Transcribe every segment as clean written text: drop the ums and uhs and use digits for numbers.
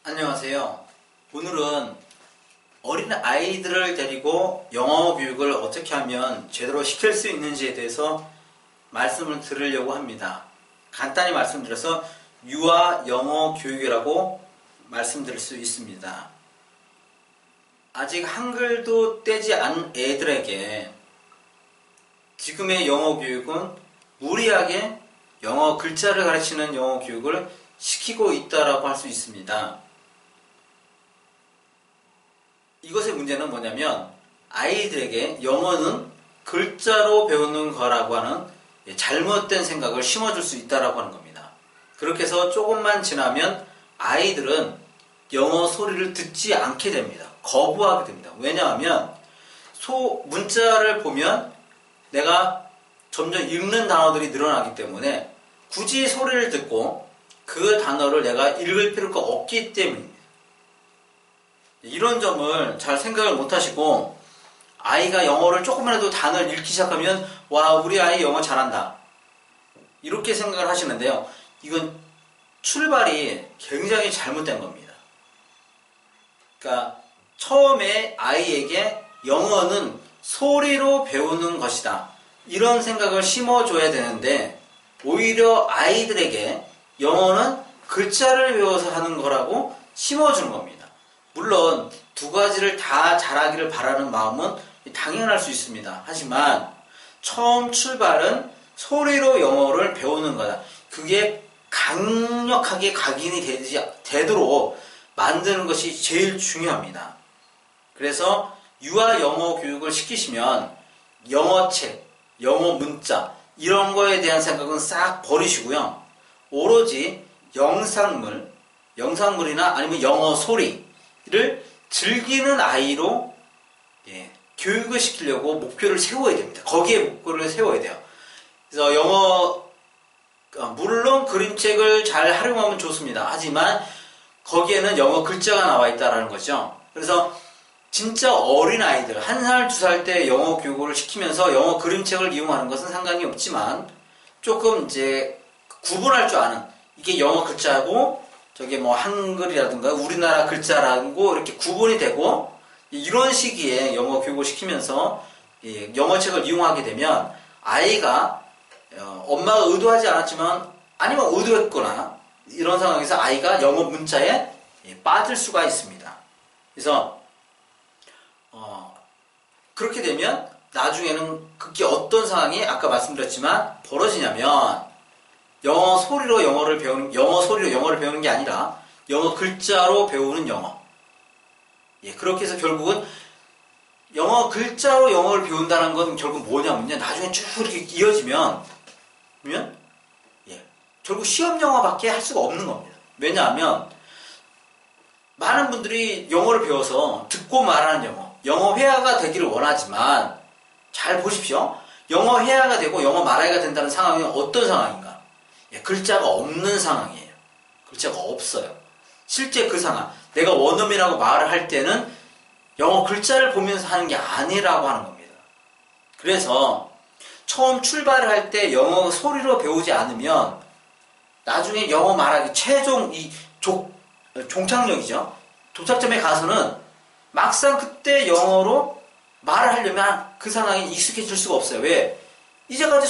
안녕하세요. 오늘은 어린 아이들을 데리고 영어 교육을 어떻게 하면 제대로 시킬 수 있는지에 대해서 말씀을 드리려고 합니다. 간단히 말씀드려서 유아 영어 교육이라고 말씀드릴 수 있습니다. 아직 한글도 떼지 않은 애들에게 지금의 영어 교육은 무리하게 영어 글자를 가르치는 영어 교육을 시키고 있다라고 할 수 있습니다. 이것의 문제는 뭐냐면 아이들에게 영어는 글자로 배우는 거라고 하는 잘못된 생각을 심어줄 수 있다라고 하는 겁니다. 그렇게 해서 조금만 지나면 아이들은 영어 소리를 듣지 않게 됩니다. 거부하게 됩니다. 왜냐하면 문자를 보면 내가 점점 읽는 단어들이 늘어나기 때문에 굳이 소리를 듣고 그 단어를 내가 읽을 필요가 없기 때문입니다. 이런 점을 잘 생각을 못 하시고 아이가 영어를 조금이라도 단어를 읽기 시작하면 와, 우리 아이 영어 잘한다, 이렇게 생각을 하시는데요. 이건 출발이 굉장히 잘못된 겁니다. 그러니까 처음에 아이에게 영어는 소리로 배우는 것이다, 이런 생각을 심어줘야 되는데 오히려 아이들에게 영어는 글자를 배워서 하는 거라고 심어주는 겁니다. 물론 두 가지를 다 잘하기를 바라는 마음은 당연할 수 있습니다. 하지만 처음 출발은 소리로 영어를 배우는 거다. 그게 강력하게 각인이 되도록 만드는 것이 제일 중요합니다. 그래서 유아 영어 교육을 시키시면 영어책, 영어 문자 이런 거에 대한 생각은 싹 버리시고요. 오로지 영상물이나 아니면 영어 소리를 즐기는 아이로 교육을 시키려고 목표를 세워야 됩니다. 거기에 목표를 세워야 돼요. 그래서 물론 그림책을 잘 활용하면 좋습니다. 하지만 거기에는 영어 글자가 나와 있다는 거죠. 그래서 진짜 어린 아이들, 1살, 2살 때 영어 교육을 시키면서 영어 그림책을 이용하는 것은 상관이 없지만 조금 이제 구분할 줄 아는, 이게 영어 글자고 저게 뭐 한글이라든가 우리나라 글자라고 이렇게 구분이 되고, 이런 시기에 영어 교육을 시키면서 영어책을 이용하게 되면 아이가 엄마가 의도하지 않았지만 아니면 의도했거나 이런 상황에서 아이가 영어 문자에 빠질 수가 있습니다. 그래서 그렇게 되면 나중에는 그게 어떤 상황이 아까 말씀드렸지만 벌어지냐면 영어 소리로 영어를 배우는 게 아니라 영어 글자로 배우는 영어. 그렇게 해서 결국은 영어 글자로 영어를 배운다는 건 결국 뭐냐면요, 나중에 쭉 이렇게 이어지면 결국 시험 영어밖에 할 수가 없는 겁니다. 왜냐하면 많은 분들이 영어를 배워서 듣고 말하는 영어 회화가 되기를 원하지만, 잘 보십시오. 영어 회화가 되고 영어 말하기가 된다는 상황이 어떤 상황인가? 글자가 없는 상황이에요. 글자가 없어요. 실제 그 상황, 내가 원어민이라고 말을 할 때는 영어 글자를 보면서 하는 게 아니라고 하는 겁니다. 그래서 처음 출발을 할 때 영어 소리로 배우지 않으면 나중에 영어 말하기 최종 종착역이죠. 도착점에 가서는 막상 그때 영어로 말을 하려면 그 상황이 익숙해질 수가 없어요. 왜? 이제까지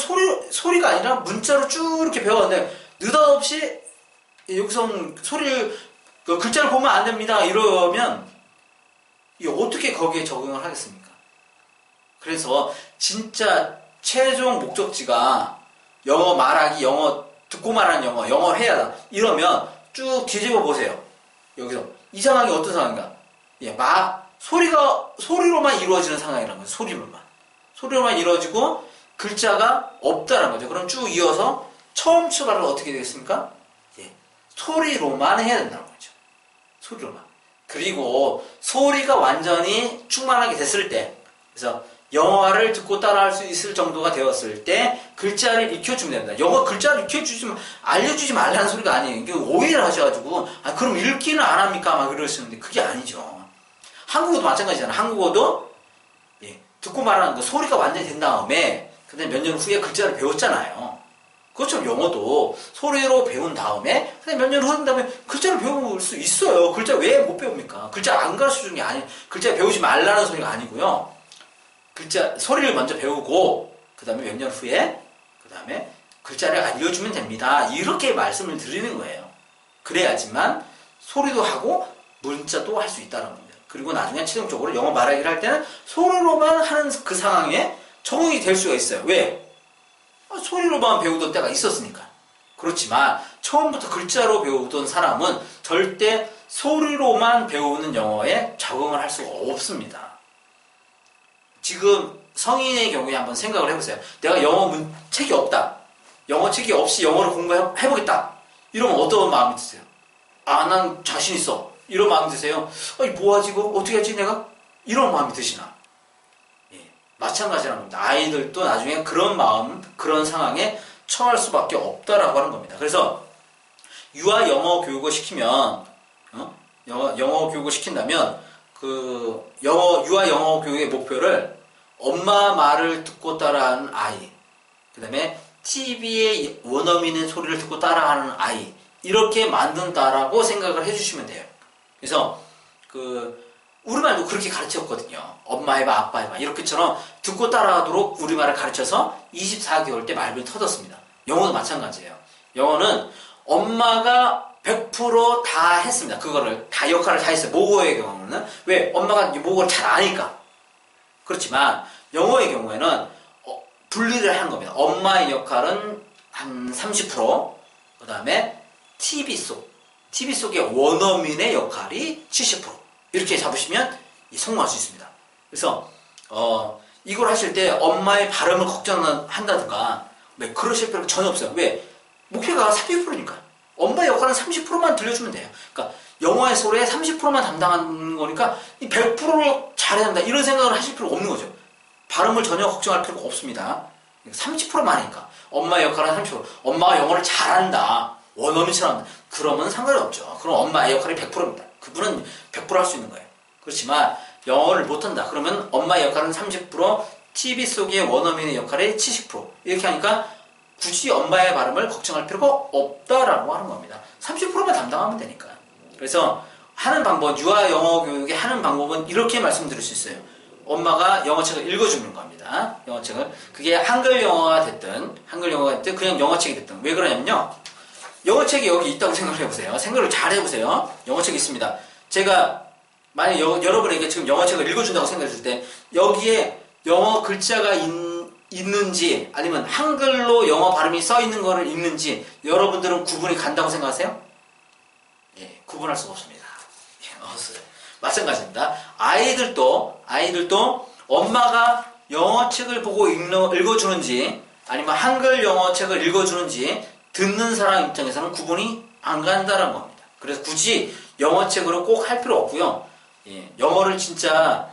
소리가 아니라 문자로 쭉 이렇게 배웠는데 느닷없이 여기서 글자를 보면 안 됩니다, 이러면 어떻게 거기에 적응을 하겠습니까? 그래서 진짜 최종 목적지가 영어 말하기, 영어 듣고 말하는 영어 회화다, 이러면 쭉 뒤집어 보세요. 여기서 이 상황이 어떤 상황인가? 소리로만 이루어지는 상황이라는 거죠. 소리로만 이루어지고 글자가 없다는 거죠. 그럼 쭉 이어서 처음 출발을 어떻게 되겠습니까? 소리로만 해야 된다는 거죠. 소리로만. 그리고 소리가 완전히 충만하게 됐을 때, 그래서 영어를 듣고 따라할 수 있을 정도가 되었을 때 글자를 익혀주면 됩니다. 영어 글자를 알려주지 말라는 소리가 아니에요. 이게 오해를 하셔가지고 그럼 읽기는 안 합니까? 막 그러시는데 그게 아니죠. 한국어도 마찬가지잖아요. 한국어도 듣고 말하는 거 소리가 완전히 된 다음에 그다음에 몇 년 후에 글자를 배웠잖아요. 그것처럼 영어도 소리로 배운 다음에 몇 년 흐른 다음에 글자를 배울 수 있어요. 글자 왜 못 배웁니까? 글자 안 가르쳐주는 게 아니, 글자 배우지 말라는 소리가 아니고요. 글자 소리를 먼저 배우고 그 다음에 몇 년 후에 그 다음에 글자를 알려주면 됩니다. 이렇게 말씀을 드리는 거예요. 그래야지만 소리도 하고 문자도 할 수 있다는 겁니다. 그리고 나중에 최종적으로 영어 말하기를 할 때는 소리로만 하는 그 상황에 적응이 될 수가 있어요. 왜? 소리로만 배우던 때가 있었으니까. 그렇지만 처음부터 글자로 배우던 사람은 절대 소리로만 배우는 영어에 적응을 할 수가 없습니다. 지금 성인의 경우에 한번 생각을 해보세요. 내가 영어 책이 없다. 영어 책이 없이 영어를 공부해보겠다. 이러면 어떤 마음이 드세요? 난 자신 있어. 이런 마음이 드세요? 뭐하지 이거? 어떻게 하지 내가? 이런 마음이 드시나? 예, 마찬가지라는 겁니다. 아이들도 나중에 그런 마음, 그런 상황에 처할 수밖에 없다라고 하는 겁니다. 그래서 유아 영어 교육을 시키면 영어 교육을 시킨다면 유아 영어 교육의 목표를 엄마 말을 듣고 따라하는 아이, 그 다음에 TV의 원어민의 소리를 듣고 따라하는 아이, 이렇게 만든다라고 생각을 해주시면 돼요. 그래서 우리말도 그렇게 가르쳤거든요. 엄마 해봐, 아빠 해봐 이렇게처럼 듣고 따라하도록 우리말을 가르쳐서 24개월 때 말을 터졌습니다. 영어도 마찬가지예요. 영어는 엄마가 100% 다 했습니다. 그거를 다 역할을 다 했어요. 모국어의 경우는 왜? 엄마가 모국어를 잘 아니까. 그렇지만 영어의 경우에는 분리를 하는 겁니다. 엄마의 역할은 한 30%, 그 다음에 TV 속의 원어민의 역할이 70%, 이렇게 잡으시면 성공할 수 있습니다. 그래서 이걸 하실 때 엄마의 발음을 걱정한다든가 그러실 필요가 전혀 없어요. 왜? 목표가 30%니까. 엄마의 역할은 30%만 들려주면 돼요. 그러니까 영어의 소리에 30%만 담당하는 거니까 100%를 잘해야 한다 이런 생각을 하실 필요가 없는 거죠. 발음을 전혀 걱정할 필요가 없습니다. 30%만 하니까. 엄마의 역할은 30%. 엄마가 영어를 잘한다. 원어민처럼 한다. 그러면 상관이 없죠. 그럼 엄마의 역할이 100%입니다. 그분은 100% 할 수 있는 거예요. 그렇지만 영어를 못한다. 그러면 엄마의 역할은 30%, TV 속의 원어민의 역할이 70%. 이렇게 하니까 굳이 엄마의 발음을 걱정할 필요가 없다라고 하는 겁니다. 30%만 담당하면 되니까. 그래서 하는 방법, 유아 영어 교육의 하는 방법은 이렇게 말씀드릴 수 있어요. 엄마가 영어책을 읽어주는 겁니다. 영어책을. 그게 한글 영어가 됐든 그냥 영어책이 됐든. 왜 그러냐면요. 영어책이 여기 있다고 생각을 해보세요. 생각을 잘 해보세요. 영어책이 있습니다. 제가 만약 여러분에게 지금 영어책을 읽어준다고 생각했을 때 여기에 영어 글자가 있는지 아니면 한글로 영어 발음이 써있는 거를 읽는지 여러분들은 구분이 간다고 생각하세요? 예, 구분할 수가 없습니다. 마찬가지입니다. 아이들도 엄마가 영어책을 보고 읽어주는지 아니면 한글 영어책을 읽어주는지 듣는 사람 입장에서는 구분이 안 간다는 겁니다. 그래서 굳이 영어책으로 꼭 할 필요 없고요. 예, 영어를 진짜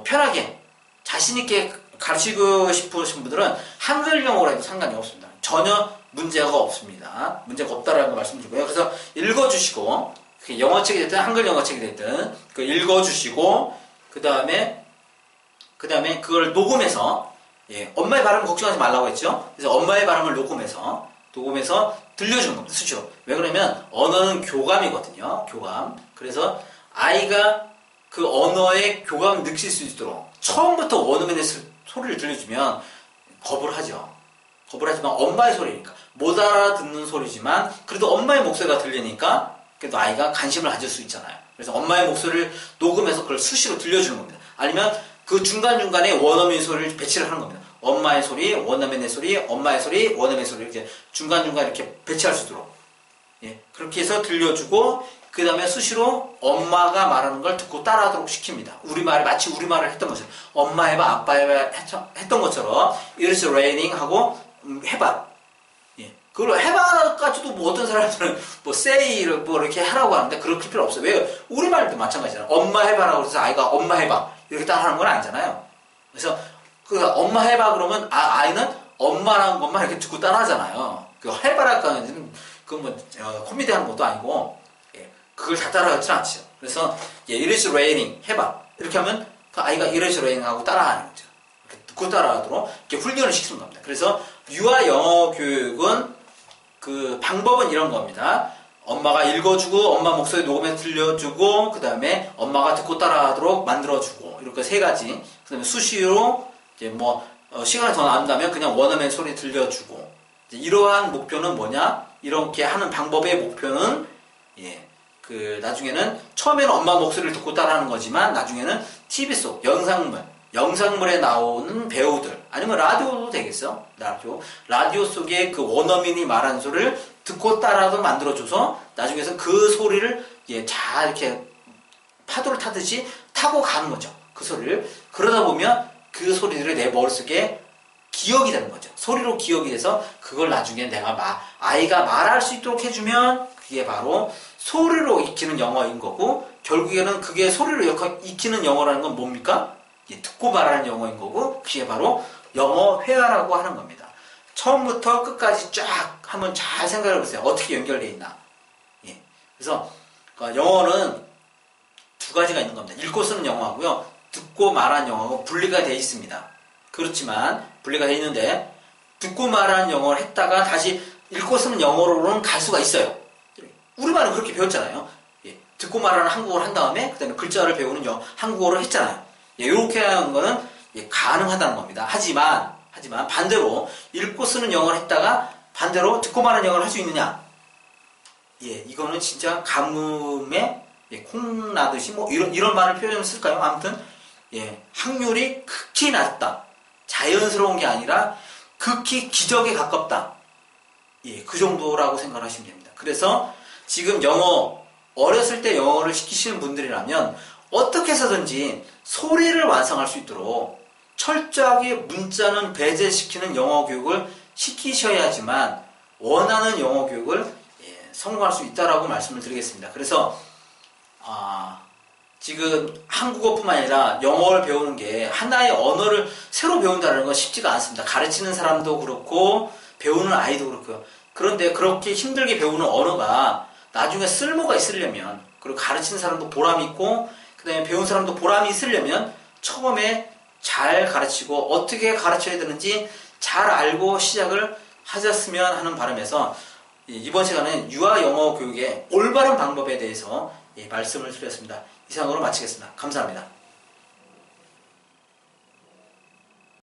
편하게 자신있게 가르치고 싶으신 분들은 한글 영어로 해도 상관이 없습니다. 전혀 문제가 없습니다. 문제가 없다라는 거 말씀드리고요. 그래서 읽어주시고 영어책이 됐든 한글 영어책이 됐든 읽어주시고 그 다음에 그걸 녹음해서 엄마의 발음을 걱정하지 말라고 했죠. 그래서 엄마의 발음을 녹음해서 들려주는 겁니다. 수시로. 왜 그러면 언어는 교감이거든요. 교감. 그래서 아이가 그 언어의 교감을 느낄 수 있도록 처음부터 원어민의 소리를 들려주면 겁을 하죠. 겁을 하지만 엄마의 소리니까 못 알아듣는 소리지만 그래도 엄마의 목소리가 들리니까 그래도 아이가 관심을 가질 수 있잖아요. 그래서 엄마의 목소리를 녹음해서 그걸 수시로 들려주는 겁니다. 아니면 그 중간중간에 원어민 소리를 배치를 하는 겁니다. 엄마의 소리, 원어민의 소리, 엄마의 소리, 원어민의 소리 이렇게 중간중간 이렇게 배치할 수 있도록 그렇게 해서 들려주고 그 다음에 수시로 엄마가 말하는 걸 듣고 따라하도록 시킵니다. 마치 우리말을 했던 것처럼 엄마 해봐, 아빠 해봐 했던 것처럼 It's raining 하고 해봐. 그걸 해봐까지도 어떤 사람들은 say를 이렇게 하라고 하는데 그렇게 필요 없어요. 왜요? 우리말도 마찬가지잖아요. 엄마 해봐라고 해서 아이가 엄마 해봐 이렇게 따라하는 건 아니잖아요. 그래서 엄마 해봐 그러면 아이는 엄마라는 것만 이렇게 듣고 따라하잖아요. 해봐라까지는 코미디 하는 것도 아니고 그걸 다 따라하지는 않죠. 그래서 It is raining 해봐 이렇게 하면 그 아이가 It is raining 하고 따라하는 거죠. 이렇게 듣고 따라하도록 이렇게 훈련을 시키는 겁니다. 그래서 유아 영어 교육은 그 방법은 이런 겁니다. 엄마가 읽어주고, 엄마 목소리 녹음해서 들려주고, 그 다음에 엄마가 듣고 따라하도록 만들어주고, 이렇게 세 가지. 그 다음에 수시로, 이제 뭐, 시간이 더 남다면 그냥 원어민 소리 들려주고. 이러한 목표는 뭐냐? 이렇게 하는 방법의 목표는, 예, 그, 나중에는, 처음에는 엄마 목소리를 듣고 따라하는 거지만, 나중에는 TV 속 영상물에 나오는 배우들, 아니면 라디오도 되겠어. 라디오 속에 그 원어민이 말하는 소리를 듣고 따라도 만들어줘서 나중에서 그 소리를 예, 잘 이렇게 파도를 타듯이 타고 가는 거죠. 그 소리를. 그러다 보면 그 소리들이 내 머릿속에 기억이 되는 거죠. 소리로 기억이 돼서 그걸 나중에 아이가 말할 수 있도록 해주면 그게 바로 소리로 익히는 영어인 거고, 결국에는 그게 소리로 익히는 영어라는 건 뭡니까? 예, 듣고 말하는 영어인 거고, 그게 바로 영어 회화라고 하는 겁니다. 처음부터 끝까지 쫙 한번 잘 생각해 보세요. 어떻게 연결되어 있나. 예. 그래서 영어는 두 가지가 있는 겁니다. 읽고 쓰는 영어하고요, 듣고 말하는 영어하고 분리가 되어 있습니다. 그렇지만 분리가 되어 있는데, 듣고 말하는 영어를 했다가 다시 읽고 쓰는 영어로는 갈 수가 있어요. 우리말은 그렇게 배웠잖아요. 예. 듣고 말하는 한국어를 한 다음에 그 다음에 글자를 배우는 한국어를 했잖아요. 예, 이렇게 하는 거는 예, 가능하다는 겁니다. 하지만 반대로 읽고 쓰는 영어를 했다가 반대로 듣고 말하는 영어를 할 수 있느냐? 예, 이거는 진짜 가뭄에 예, 콩 나듯이 뭐 이런 말을 표현을 쓸까요? 아무튼 예, 확률이 극히 낮다. 자연스러운 게 아니라 극히 기적에 가깝다. 예, 그 정도라고 생각하시면 됩니다. 그래서 지금 어렸을 때 영어를 시키시는 분들이라면 어떻게 해서든지 소리를 완성할 수 있도록 철저하게 문자는 배제시키는 영어 교육을 시키셔야지만 원하는 영어 교육을 예, 성공할 수 있다라고 말씀을 드리겠습니다. 그래서 지금 한국어뿐만 아니라 영어를 배우는 게 하나의 언어를 새로 배운다는 건 쉽지가 않습니다. 가르치는 사람도 그렇고 배우는 아이도 그렇고요. 그런데 그렇게 힘들게 배우는 언어가 나중에 쓸모가 있으려면, 그리고 가르치는 사람도 보람이 있고 그 다음에 배운 사람도 보람이 있으려면 처음에 잘 가르치고 어떻게 가르쳐야 되는지 잘 알고 시작을 하셨으면 하는 바람에서 이번 시간은 유아 영어 교육의 올바른 방법에 대해서 말씀을 드렸습니다. 이상으로 마치겠습니다. 감사합니다.